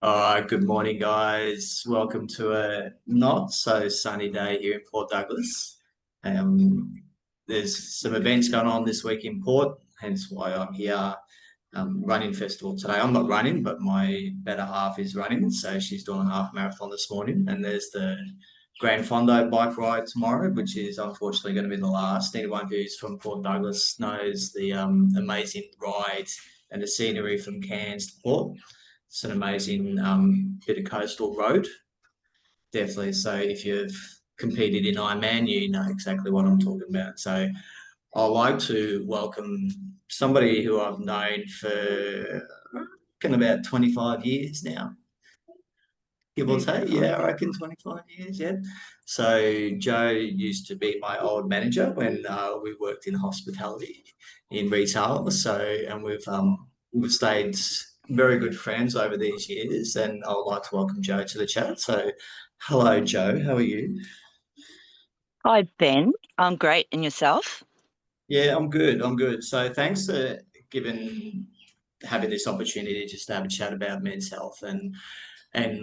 Good morning, guys. Welcome to a not so sunny day here in Port Douglas. Um, there's some events going on this week in Port, hence why I'm here. Running festival today. I'm not running, but my better half is running, so she's doing a half marathon this morning. And there's the Grand Fondo bike ride tomorrow, which is unfortunately going to be the last. Anyone who's from Port Douglas knows the amazing ride and the scenery from Cairns to Port. It's an amazing bit of coastal road, definitely. So if you've competed in Ironman, you know exactly what I'm talking about. So I'd like to welcome somebody who I've known for I reckon about 25 years now, give or take. Beautiful. Yeah, I reckon 25 years, yeah. So Joe used to be my old manager when we worked in hospitality in retail. So and we've stayed very good friends over these years, and I would like to welcome Joe to the chat. So hello, Joe. How are you? Hi, Ben. I'm great. And yourself? Yeah, I'm good. I'm good. So thanks for giving having this opportunity just to have a chat about men's health and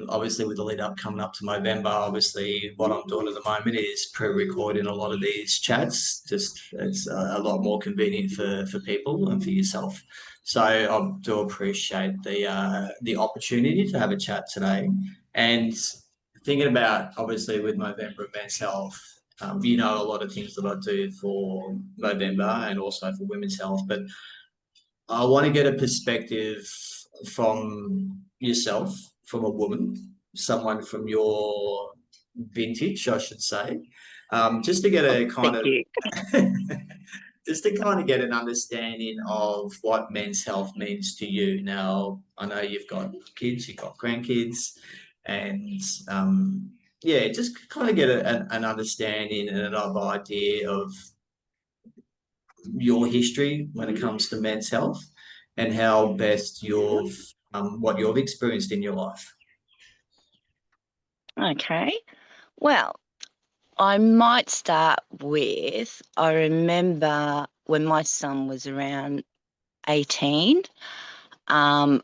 obviously with the lead up coming up to Movember, obviously what I'm doing at the moment is pre-recording a lot of these chats. Just it's a lot more convenient for people and for yourself. So I do appreciate the opportunity to have a chat today and thinking about obviously with Movember and men's health. You know a lot of things that I do for Movember and also for women's health, but I want to get a perspective from yourself, from a woman, someone from your vintage, I should say, just to get a kind Thank of you. just to kind of get an understanding of what men's health means to you. Now, I know you've got kids, you've got grandkids, and yeah, just kind of get an understanding and an idea of your history when it comes to men's health and how best what you've experienced in your life. Okay. Well, I might start with I remember when my son was around 18, um,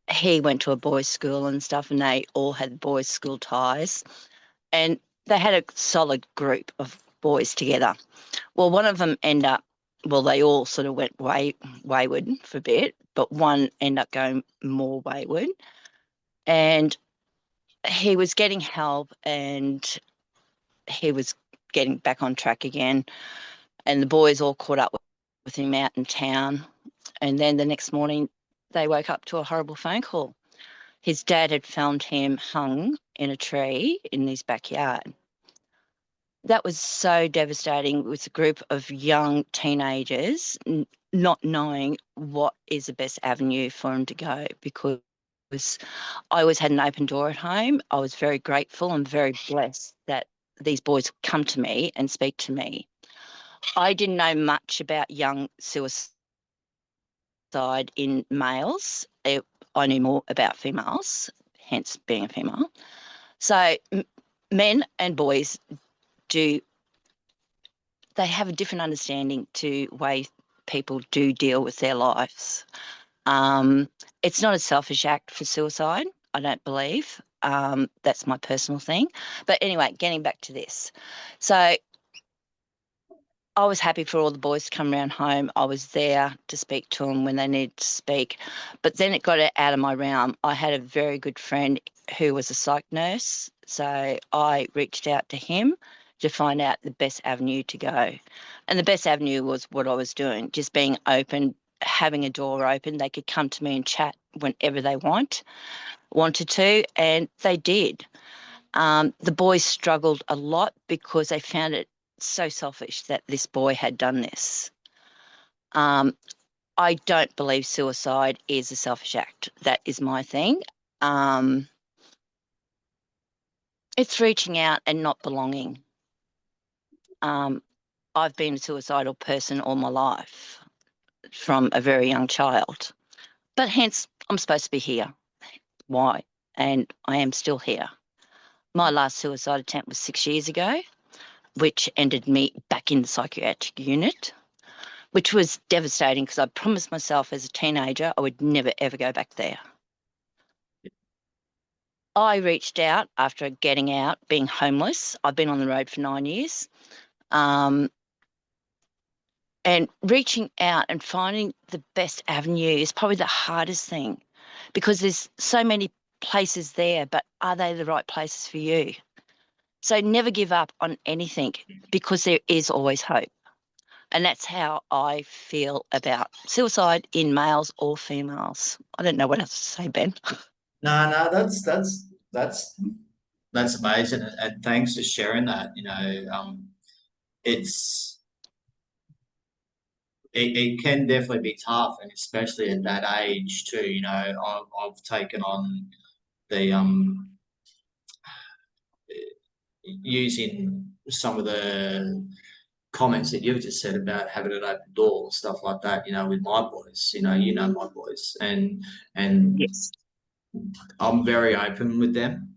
he went to a boys' school and stuff, and they all had boys' school ties, and they had a solid group of boys together. Well, one of them they all sort of went wayward for a bit, but one ended up going more wayward. And he was getting help and he was getting back on track again. And the boys all caught up with him out in town. And then the next morning, they woke up to a horrible phone call. His dad had found him hung in a tree in his backyard. That was so devastating with a group of young teenagers not knowing what is the best avenue for him to go, because I always had an open door at home. I was very grateful and very blessed that these boys come to me and speak to me. I didn't know much about young suicide in males. I knew more about females, hence being a female. So men and boys they have a different understanding to way people do deal with their lives. It's not a selfish act for suicide, I don't believe. That's my personal thing. But anyway, getting back to this. So I was happy for all the boys to come around home. I was there to speak to them when they needed to speak. But then it got out of my realm. I had a very good friend who was a psych nurse. So I reached out to him to find out the best avenue to go. And the best avenue was what I was doing, just being open, having a door open. They could come to me and chat whenever they wanted to, and they did. The boys struggled a lot because they found it so selfish that this boy had done this. I don't believe suicide is a selfish act. That is my thing. It's reaching out and not belonging. I've been a suicidal person all my life from a very young child, but hence I'm supposed to be here. Why? And I am still here. My last suicide attempt was 6 years ago, which ended me back in the psychiatric unit, which was devastating because I promised myself as a teenager I would never, ever go back there. I reached out after getting out, being homeless. I've been on the road for 9 years. Um, and reaching out and finding the best avenue is probably the hardest thing, because there's so many places there, but are they the right places for you? So never give up on anything, because there is always hope. And that's how I feel about suicide in males or females. I don't know what else to say, Ben. No, no, that's amazing, and thanks for sharing that. It's it can definitely be tough, and especially at that age too. I've taken on the using some of the comments that you've just said about having an open door, stuff like that. With my boys, my boys, and Yes. I'm very open with them.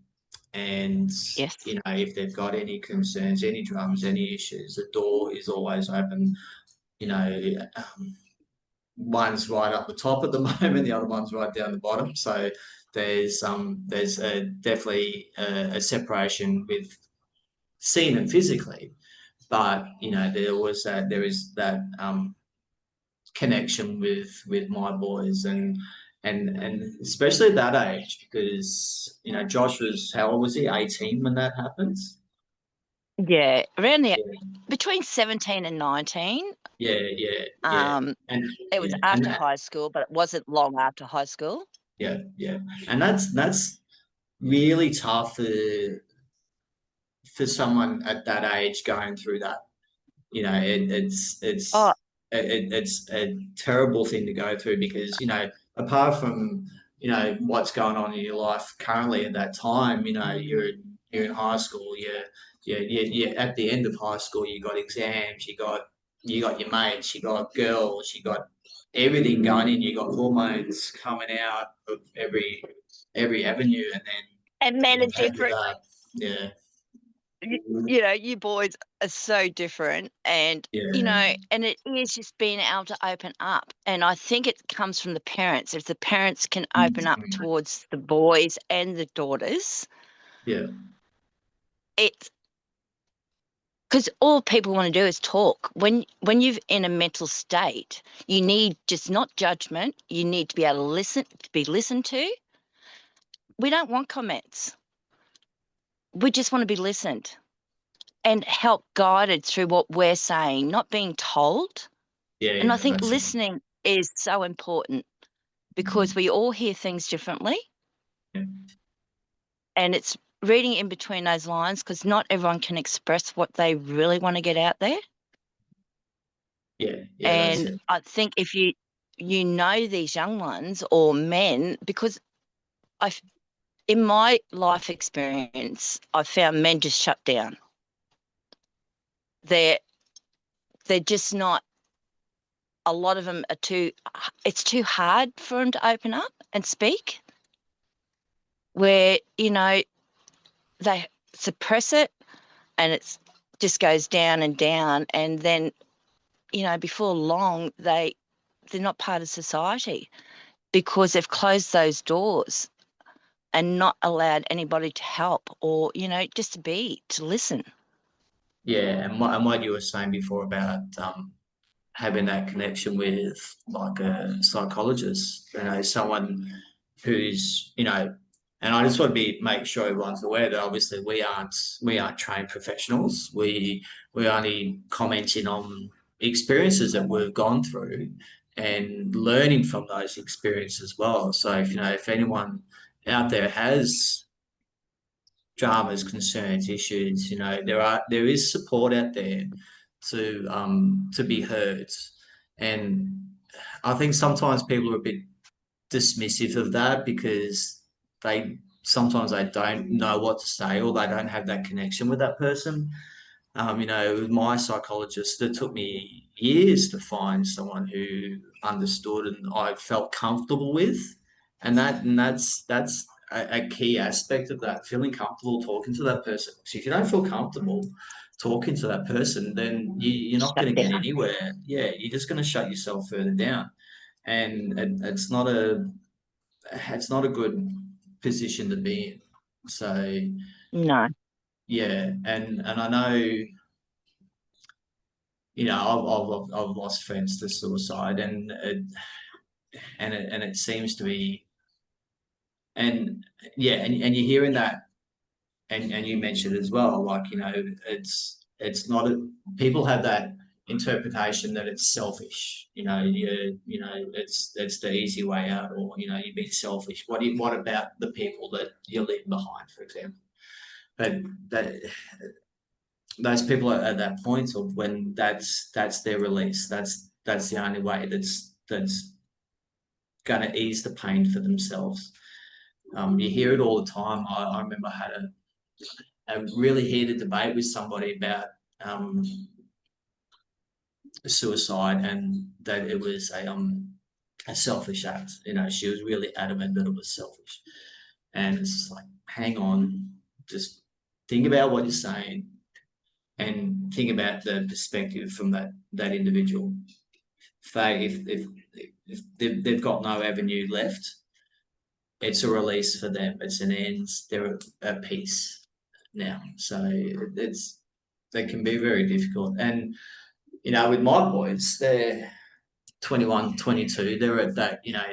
And Yes. if they've got any concerns, any dramas, any issues, the door is always open. You know, one's right up the top at the moment, the other one's right down the bottom. So there's definitely a separation with seeing them physically, but there is that connection with my boys, and especially at that age, because Josh was, how old was he? 18 when that happens. Yeah. Around the Yeah, between 17 and 19. yeah, yeah, yeah, Um, and it was yeah, and after that, high school, but it wasn't long after high school. yeah, yeah, and that's really tough for someone at that age going through that. Oh, It's a terrible thing to go through, because apart from what's going on in your life currently at that time, you're in high school. You're at the end of high school. You got exams. You got your mates. You got girls. You got everything going in. You got hormones coming out of every avenue, and then and men are add to different. that. Yeah, You boys are so different, and yeah. and it is just being able to open up. And I think it comes from the parents. If the parents can open up towards the boys and the daughters, Yeah, it's because all people want to do is talk. When you're in a mental state, you need just not judgment. You need to be able to listen, to be listened to. We don't want comments. We just want to be listened and help guided through what we're saying, not being told. yeah, And I yeah. think That's it. listening is so important, because we all hear things differently. Yeah, And it's reading in between those lines, because not everyone can express what they really want to get out there. yeah, yeah. That's And it. I think if you know these young ones or men, because I, in my life experience, I've found men just shut down. They're they're just not. A lot of them are too. It's too hard for them to open up and speak. Where they suppress it, and it's just goes down and down, and then before long they're not part of society, because they've closed those doors and not allowed anybody to help, or just to listen. Yeah, and what you were saying before about having that connection with like a psychologist, someone who's, and I just want to make sure everyone's aware that obviously we aren't trained professionals. We only commenting on experiences that we've gone through and learning from those experiences as well. So if anyone out there has dramas, concerns, issues, there is support out there to be heard. And I think sometimes people are a bit dismissive of that, because they don't know what to say, or they don't have that connection with that person. With my psychologist, it took me years to find someone who understood and I felt comfortable with, and that's a key aspect of that, feeling comfortable talking to that person. So if you don't feel comfortable talking to that person, then you're not Shut going to get down. anywhere. Yeah, you're just going to shut yourself further down, and it's not a good position to be in. So No. yeah, and I know, you know, I've lost friends to suicide, and it seems to be, and yeah, and you're hearing that, and you mentioned as well, like, you know, it's not people have that interpretation that it's selfish. You know, it's the easy way out, or you know, you're being selfish. What about the people that you leave behind, for example? But that those people are at that point of when that's their release. That's the only way that's going to ease the pain for themselves. You hear it all the time. I remember I had a really heated debate with somebody about um, suicide, and that it was a selfish act. You know, she was really adamant that it was selfish, and it's just like, hang on, just think about what you're saying, and think about the perspective from that individual. If they've got no avenue left, it's a release for them. It's an end. They're at peace now. So it's they can be very difficult. And you know, with my boys, they're 21, 22. They're at that. You know,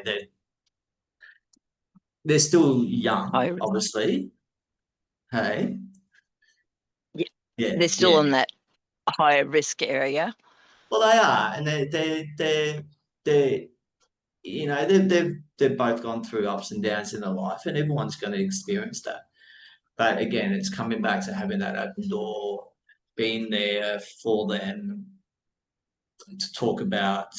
they're still young, I, obviously. Hey, yeah, yeah, they're yeah. still in that higher risk area. Well, they are, and they're you know, they've both gone through ups and downs in their life, and everyone's going to experience that. But again, it's coming back to having that open door, being there for them to talk about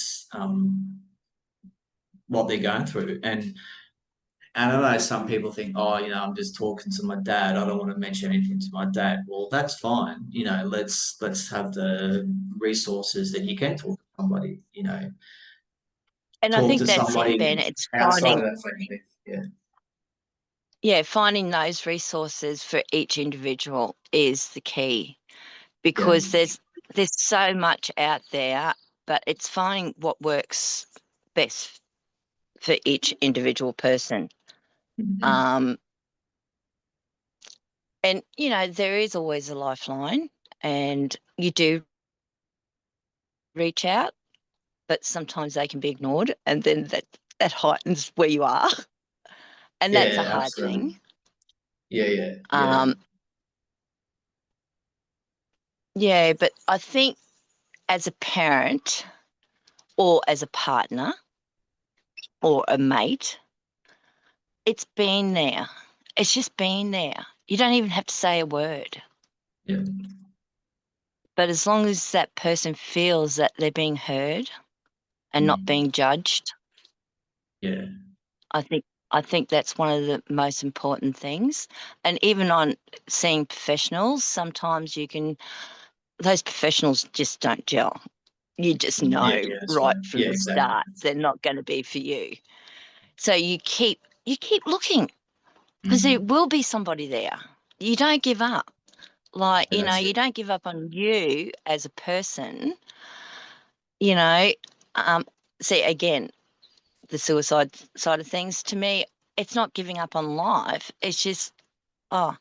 what they're going through. And I know some people think, oh, you know, I'm just talking to my dad. I don't want to mention anything to my dad. Well, that's fine. You know, let's have the resources that you can talk to somebody. You know, And I talk think to that's it, somebody Ben. It's outside of finding, that friendship. Yeah, yeah, finding those resources for each individual is the key, yeah, because there's so much out there, but it's finding what works best for each individual person. mm-hmm. Um, and you know, there is always a lifeline, and you do reach out, but sometimes they can be ignored, and then that heightens where you are, and that's a Yeah, hard thing. absolutely. Yeah, yeah, yeah, Um, yeah, but I think as a parent or as a partner or a mate, it's been there. It's just been there. You don't even have to say a word. yeah, But as long as that person feels that they're being heard and not mm, being judged, yeah, I think I think that's one of the most important things. And even on seeing professionals, sometimes you can those professionals just don't gel. You just yeah, know yeah. That's right right. from Yeah, the exactly. start they're not going to be for you. So you keep looking, because there Mm, will be somebody there. You don't give up. Like, yeah, that's you it. don't give up on you as a person, you know. Um, See, again, the suicide side of things, to me, it's not giving up on life. It's just, oh,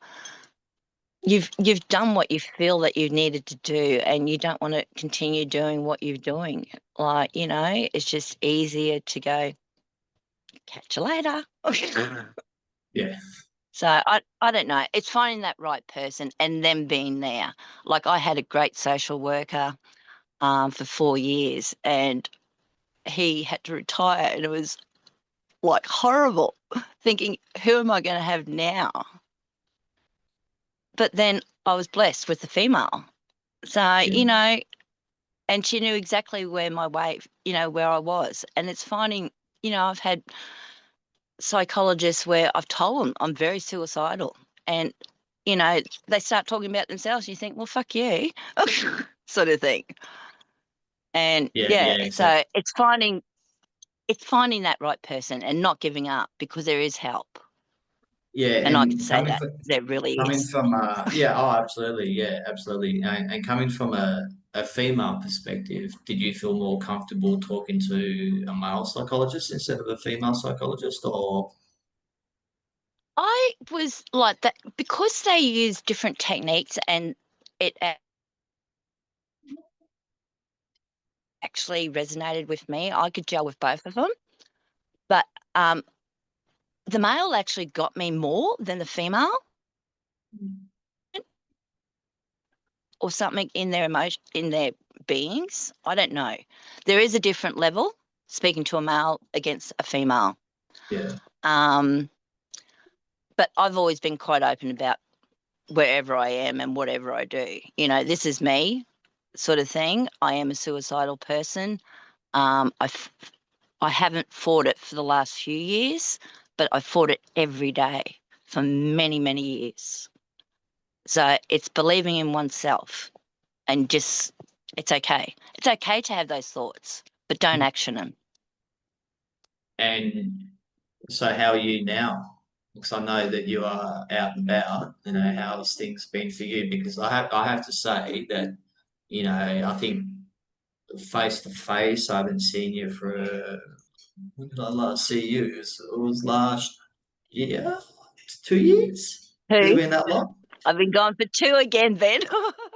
you've done what you feel that you needed to do, and you don't want to continue doing what you're doing. Like, it's just easier to go, catch you later. Yeah, So I don't know. It's finding that right person and them being there. Like, I had a great social worker for 4 years, and he had to retire, and it was like horrible, thinking, who am I going to have now? But then I was blessed with a female. So, yeah, and she knew exactly where my way, where I was. And it's finding, I've had psychologists where I've told them I'm very suicidal. And, they start talking about themselves. You think, well, fuck you, sort of thing. And yeah, yeah, yeah, exactly. so it's finding that right person and not giving up, because there is help. Yeah, And I can and say that there really coming is. from yeah, oh, absolutely, yeah, absolutely, and coming from a female perspective, did you feel more comfortable talking to a male psychologist instead of a female psychologist, or I was like that because they use different techniques and it actually resonated with me. I could gel with both of them. But the male actually got me more than the female or something in their emotion, in their beings. I don't know. There is a different level speaking to a male against a female. Yeah. But I've always been quite open about wherever I am and whatever I do. You know, this is me sort of thing. I am a suicidal person. I haven't fought it for the last few years, but I fought it every day for many, many years. So it's believing in oneself and just, it's okay. It's okay to have those thoughts, but don't action them. And so how are you now? Because I know that you are out and about. You know, how's things been for you? Because I have to say that, you know, I think face to face, I haven't seen you for when did I last see you? It was last year, 2 years. Has it Who? been that long? I've been gone for two again, Ben.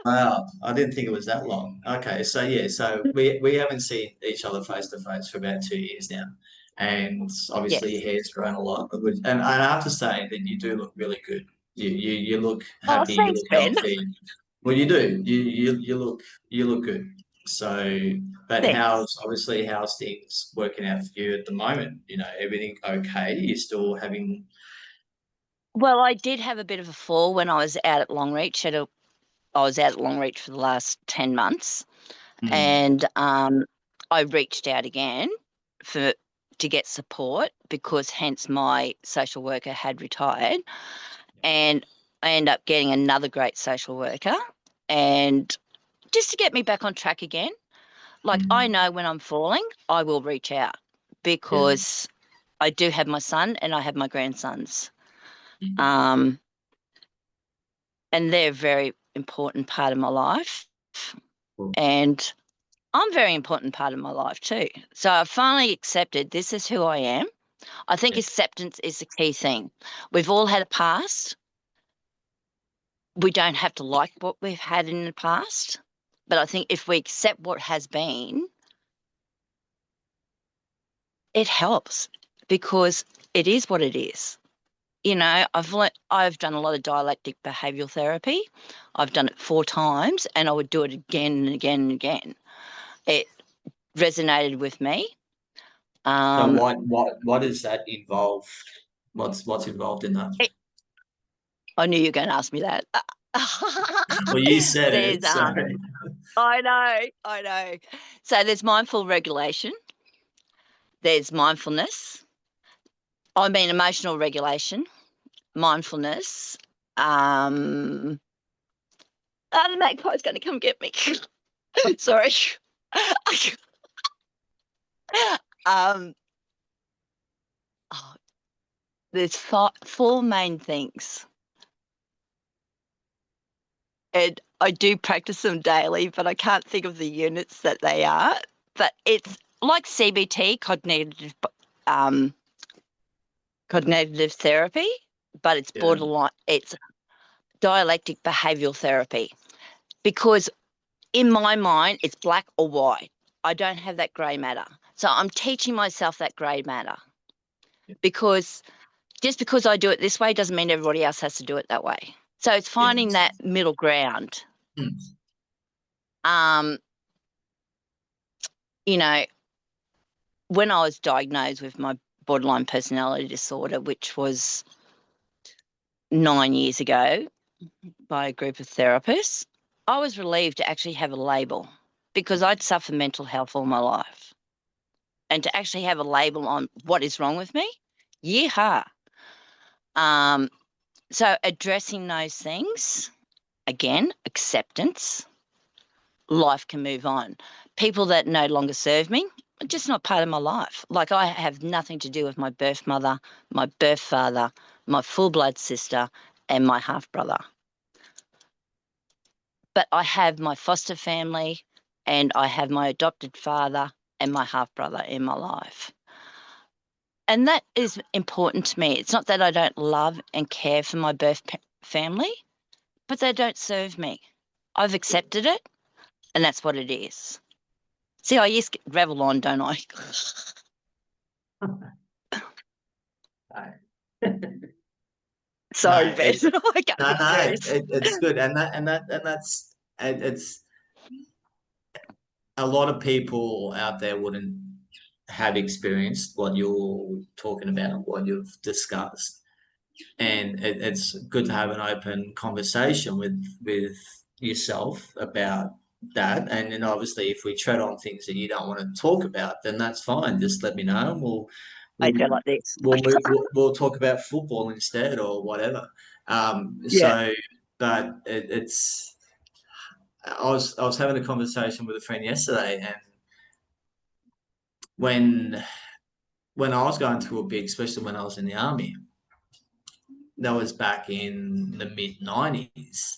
Wow, I didn't think it was that long. Okay, so yeah, so we haven't seen each other face to face for about 2 years now, and obviously your Yes. hair's grown a lot. And I have to say that you do look really good. You look Oh, happy. You thanks, look Ben. healthy. Well, you do. You look good. So, but Thanks. how's things working out for you at the moment? You know, everything okay? You're still having. Well, I did have a bit of a fall when I was out at Longreach. I was out at Longreach for the last 10 months, Hmm, and I reached out again for to get support because hence my social worker had retired, and I ended up getting another great social worker, and just to get me back on track again. Like I hmm, know when I'm falling, I will reach out yeah. because I do have my son and I have my grandsons. Mhm. Um, and they're a very important part of my life. Cool. And I'm a very important part of my life too. So I finally accepted this is who I am. I think Yeah, acceptance is the key thing. We've all had a past. We don't have to like what we've had in the past. But I think if we accept what has been, it helps because it is what it is. You know, I've done a lot of dialectic behavioural therapy. I've done it 4 times and I would do it again and again and again. It resonated with me. so Um, what does that involve? What's involved in that? it, I knew you were going to ask me that. Well, you said There's, it, so I know. So there's mindful regulation. There's mindfulness. I mean, emotional regulation, mindfulness. Um, the magpie's going to come get me. Sorry. um, oh, there's four main things. And I do practice them daily, but I can't think of the units that they are. But it's like CBT, um, cognitive therapy, but it's yeah, borderline, it's dialectic behavioral therapy. Because in my mind, it's black or white. I don't have that grey matter. So I'm teaching myself that grey matter because just because I do it this way doesn't mean everybody else has to do it that way. So it's yeah. finding that middle ground. Hmm. Um, you know, when I was diagnosed with my borderline personality disorder, which was 9 years ago by a group of therapists, I was relieved to actually have a label because I'd suffered mental health all my life. And to actually have a label on what is wrong with me, yeehaw. Um, so addressing those things, again, acceptance, life can move on. People that no longer serve me are just not part of my life. Like I have nothing to do with my birth mother, my birth father, my full blood sister, and my half brother. But I have my foster family and I have my adopted father and my half brother in my life. And that is important to me. It's not that I don't love and care for my birth family, but they don't serve me. I've accepted it, and that's what it is. See, I used to revel on, don't I? Sorry, No, Ben. I got a no, bit serious. it's good, and it's a lot of people out there wouldn't have experienced what you're talking about, what you've discussed, and it's good to have an open conversation with yourself about that. And then obviously, if we tread on things that you don't want to talk about, then that's fine. Just let me know, and I we'll feel like this. we'll talk about football instead or whatever. Yeah. So, but it's I was having a conversation with a friend yesterday, and when when I was going through a big, especially when I was in the army, that was back in the mid 90s.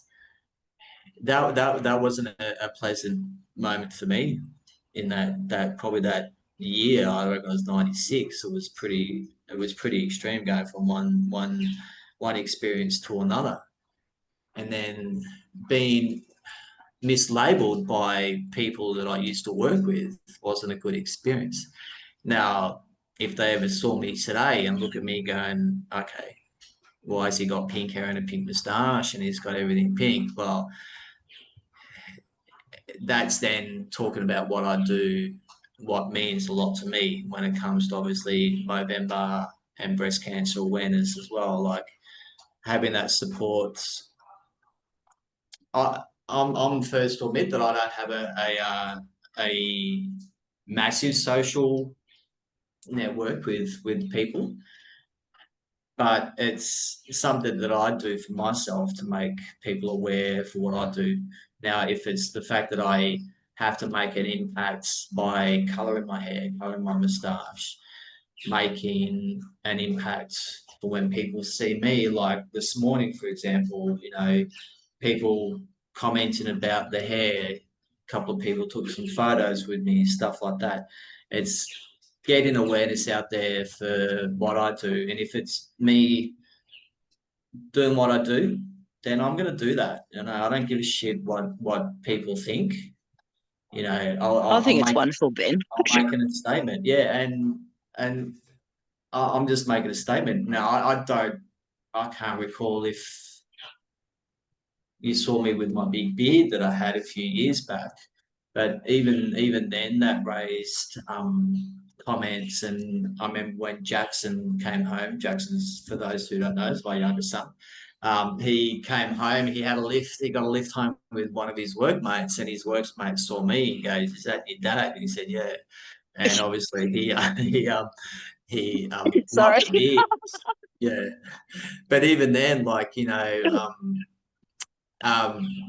That wasn't a pleasant moment for me. In that probably that year, I reckon it was 96. It was pretty extreme going from one experience to another, and then being mislabeled by people that I used to work with wasn't a good experience. Now, if they ever saw me today and look at me going, okay, why has he got pink hair and a pink moustache and he's got everything pink? Well, that's then talking about what I do, what means a lot to me when it comes to obviously Movember and breast cancer awareness as well. Like having that support. I'm first to admit that I don't have a massive social network with people, but it's something that I do for myself to make people aware for what I do. Now, if it's the fact that I have to make an impact by colouring my hair, colouring my moustache, making an impact for when people see me, like this morning, for example, people commenting about the hair. A couple of people took some photos with me, stuff like that. It's getting awareness out there for what I do. And if it's me doing what I do, then I'm going to do that. I don't give a shit what people think. I think I'm it's making wonderful, Ben. I'm making a statement. Yeah, and I'm just making a statement. Now I can't recall if you saw me with my big beard that I had a few years back. But even then, that raised comments. And I remember when Jackson came home. Jackson's, for those who don't know, is my younger son. He came home. He had a lift. He got a lift home with one of his workmates, and his workmate saw me. He goes, "Is that your dad?" And he said, "Yeah." And obviously, he Sorry. loved the beard. Yeah, but even then,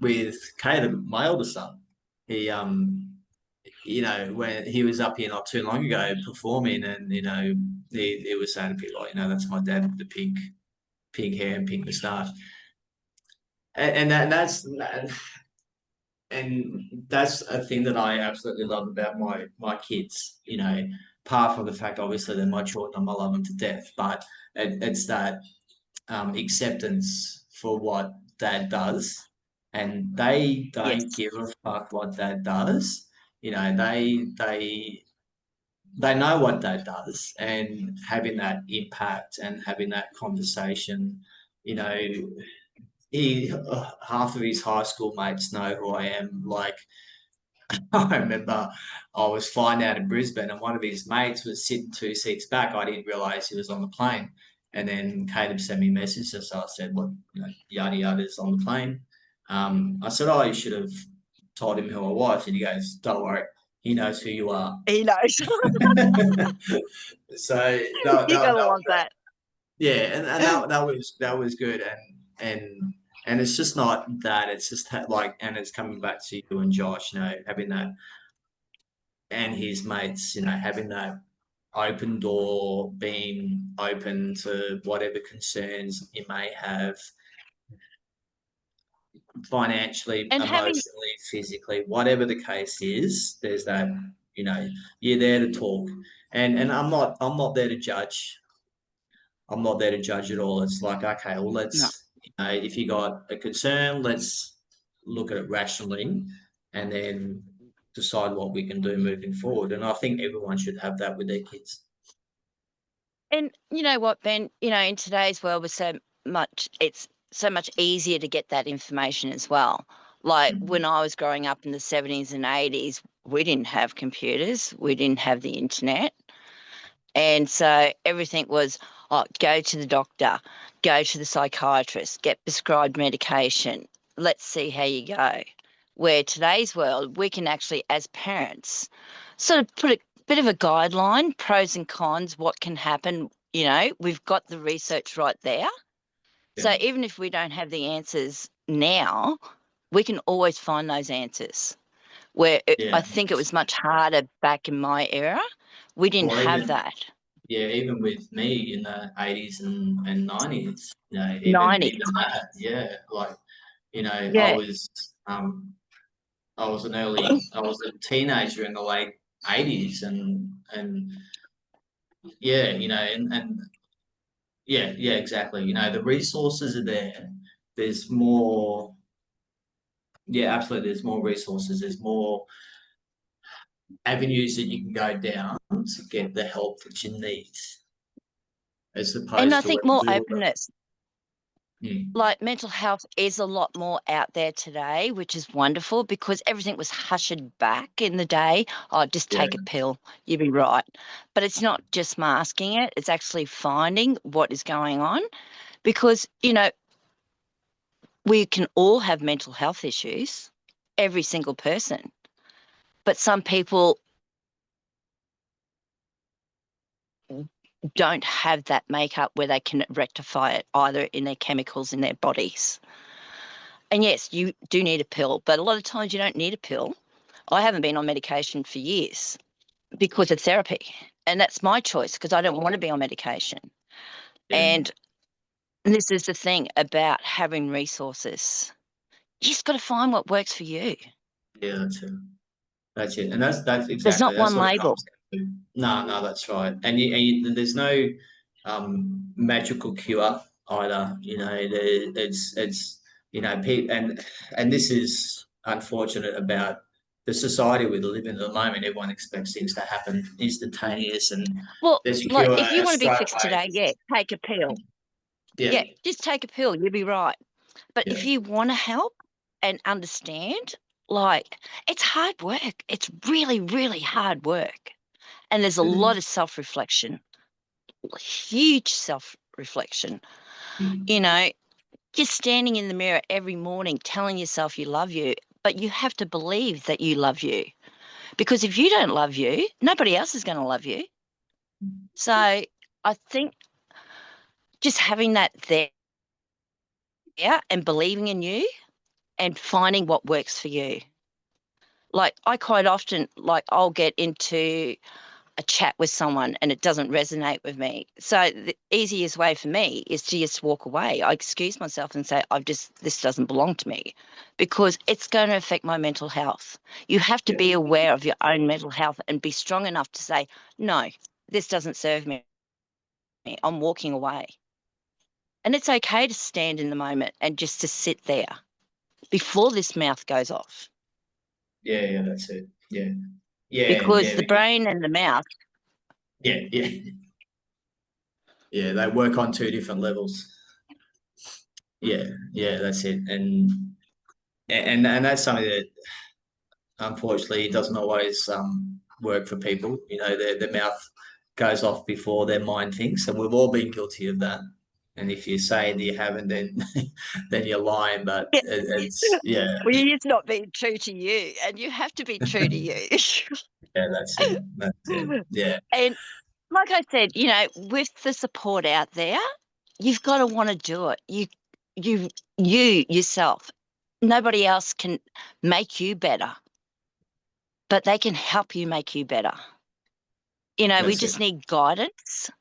with Caleb, my older son, he when he was up here not too long ago performing, and he was saying to people like, that's my dad with the pink hair and pink moustache, and that's a thing that I absolutely love about my kids. Apart from the fact, obviously, they're my children, I love them to death, but it's that acceptance for what dad does, and they don't Yes. give a fuck what dad does. They know what dad does, and having that impact and having that conversation. you know he Half of his high school mates know who I am. Like, I remember I was flying out of Brisbane, and one of his mates was sitting 2 seats back. I didn't realize he was on the plane. And then Caleb sent me a message. So I said, "What, yada yada's on the plane." I said, "Oh, you should have told him who I was." And he goes, "Don't worry, he knows who you are." He knows. So You're going to want that, that. yeah, and that was good. And it's just not that. It's just and it's coming back to you and Josh, having that, and his mates, having that open door, being open to whatever concerns you may have, financially, And having, emotionally, physically, whatever the case is. There's that, you're there to talk. And I'm not there to judge. I'm not there to judge at all. It's like, okay, well, No. if you got a concern, let's look at it rationally and then decide what we can do moving forward. And I think everyone should have that with their kids. And you know what, Ben, in today's world with it's so much easier to get that information as well. Like when Mm. I was growing up in the 70s and 80s, we didn't have computers, we didn't have the internet. And so everything was, oh, go to the doctor, go to the psychiatrist, get prescribed medication. Let's see how you go. Where today's world, we can actually, as parents, sort of put a bit of a guideline, pros and cons, what can happen. We've got the research right there. Yeah, So even if we don't have the answers now, we can always find those answers. I yeah. think it was much harder back in my era. We didn't Well, have even that. yeah, even with me in the 80s and 90s, even 90s. that, yeah, like Yeah. I was a teenager in the late 80s and yeah, and yeah, yeah, exactly. The resources are there. There's more, yeah, absolutely. There's more resources. There's more avenues that you can go down to get the help that you need, as And I opposed to think when more we were. openness, Mm, like mental health is a lot more out there today, which is wonderful because everything was hushed back in the day. Oh, just yeah, take a pill, you'll be right. But it's not just masking it, it's actually finding what is going on because, we can all have mental health issues, every single person. But some people don't have that makeup where they can rectify it either in their chemicals in their bodies. And yes, you do need a pill, but a lot of times you don't need a pill. I haven't been on medication for years because of therapy. And that's my choice because I don't want to be on medication. yeah, And this is the thing about having resources. You just got to find what works for you. yeah. That's it, and that's There's exactly not that's one what it label. comes down to. No, no, that's right. There's no magical cure either. It's and this is unfortunate about the society we live in at the moment. Everyone expects things to happen instantaneous, and Well, there's a like cure if you want to be straight fixed away. today, yeah, take a pill. Yeah, Yeah, just take a pill. You'll be right. But yeah, if you want to help and understand, like it's hard work. It's really, really hard work. And there's a it lot is. of self reflection, huge self reflection. You Mm. know, just standing in the mirror every morning telling yourself you love you, but you have to believe that you love you. Because if you don't love you, nobody else is going to love you. So I think just having that there and believing in you and finding what works for you. Like I quite often, like I'll get into a chat with someone and it doesn't resonate with me. So the easiest way for me is to just walk away. I excuse myself and say, this doesn't belong to me because it's going to affect my mental health. You have to Yeah, be aware of your own mental health and be strong enough to say, no, this doesn't serve me. I'm walking away. And it's okay to stand in the moment and just to sit there before this mouth goes off yeah, yeah. That's it. Yeah, yeah, because yeah, the brain and the mouth. yeah, yeah. Yeah, they work on two different levels. Yeah, yeah, that's it. And that's something that unfortunately doesn't always work for people. Their mouth goes off before their mind thinks, and we've all been guilty of that. And if you're saying that you haven't, then then you're lying. But it's yeah, Well, you're just not being true to you, and you have to be true to you. yeah, that's it. That's it. Yeah, And like I said, with the support out there, you've got to want to do it. You, you yourself. Nobody else can make you better, but they can help you make you better. We that's it. just need guidance,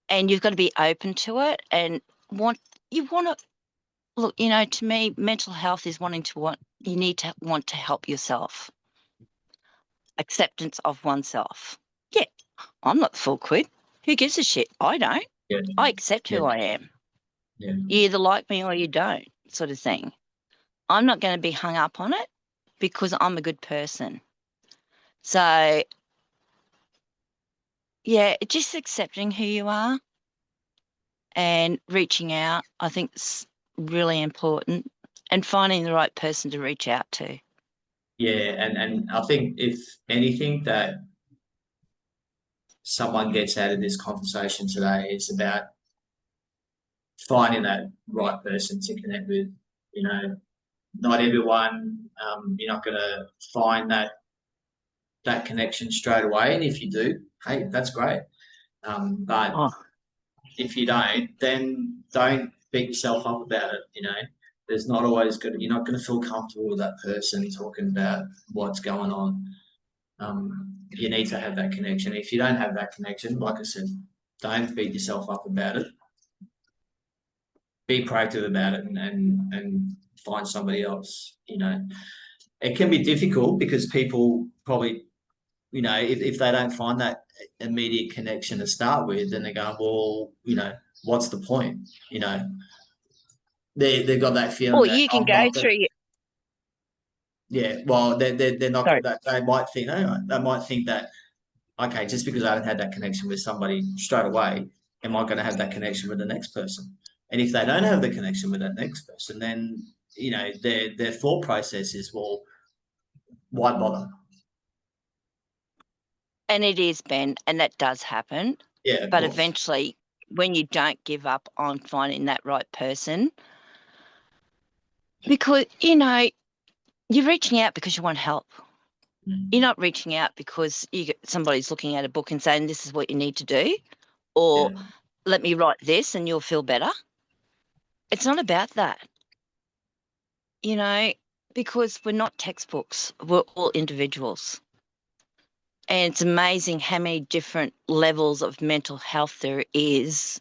and you've got to be open to it. And you want to look. To me, mental health is wanting to want. You need to want to help yourself. Acceptance of oneself. Yeah, I'm not the full quid. Who gives a shit? I don't. Yeah. I accept who Yeah. I am. Yeah. You either like me or you don't, sort of thing. I'm not going to be hung up on it because I'm a good person. So, yeah, just accepting who you are and reaching out, I think is really important, and finding the right person to reach out to. Yeah, and I think if anything that someone gets out of this conversation today, it's about finding that right person to connect with. You know, not everyone, you're not going to find that connection straight away, and if you do, hey, that's great. But Oh, if you don't, then don't beat yourself up about it. You know, there's not always good. You're not going to feel comfortable with that person talking about what's going on. You need to have that connection. If you don't have that connection, like I said, don't beat yourself up about it. Be proactive about it and find somebody else. You know, it can be difficult because people probably, you know, if they don't find that immediate connection to start with, then they go, well, you know, what's the point? You know, they've got that feeling or that you can I'm go not gonna. through your, Yeah, well, they're not sorry. that they might think, no, they might think that, okay, just because I haven't had that connection with somebody straight away, am I going to have that connection with the next person? And if they don't have the connection with that next person, then you know their thought process is, well, why bother? And it is, Ben, and that does happen. Yeah, of But course. eventually, when you don't give up on finding that right person, because, you're reaching out because you want help. You're not reaching out because somebody's looking at a book and saying, this is what you need to do, or Yeah, let me write this and you'll feel better. It's not about that, you know, because we're not textbooks. We're all individuals. And it's amazing how many different levels of mental health there is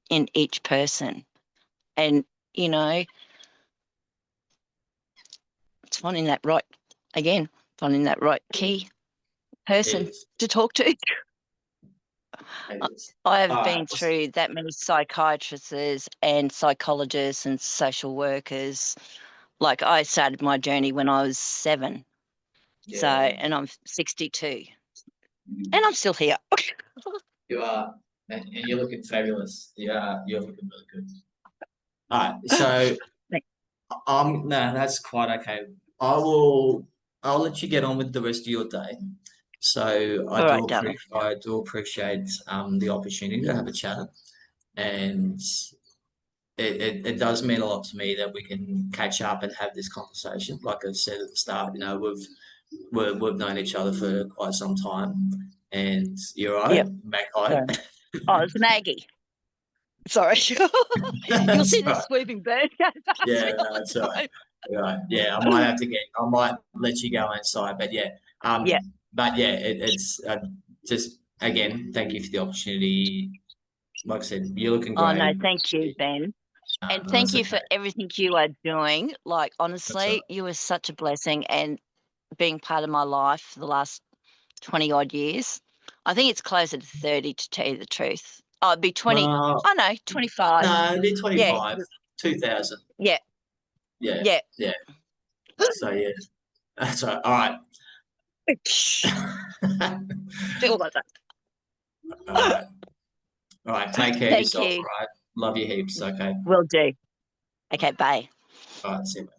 in each person. And, you know, it's finding that right it key person is. to talk to. It is. I All have right. been through that many psychiatrists and psychologists and social workers. Like, I started my journey when I was 7. So, Yeah, and I'm 62 and I'm still here. you are, and you're looking fabulous. You're looking really good. All right, so no, that's quite okay. I will. I'll let you get on with the rest of your day. So All right, darling. I do appreciate the opportunity to have a chat, and it does mean a lot to me that we can catch up and have this conversation. Like I said at the start, you know, we've known each other for quite some time, and you're right, Yep. Mackay. So, oh, it's Maggie. Sorry. You'll That's see all this right. swooping bird go past me Yeah, all no, it's all the right. time. Right. Yeah, I might let you go inside, but yeah, Yeah. it's just again, thank you for the opportunity. Like I said, you're looking Oh, no, great. thank you, Ben. And No, thank that's you for okay. everything you are doing. Like, That's all honestly, you are such a blessing, and being part of my life for the last 20 odd years. I think it's closer to 30 to tell you the truth. Oh, it'd be 20. right. Oh, no, 25. No, it'd be Yeah. 25, 2000. Yeah. Yeah, Yeah. yeah. So yeah, that's all right. All right. Feel like that. All right. All right. Take care of Thank yourself. you. All right. Love you heaps. Okay. Will do. Okay, bye. All right. See you.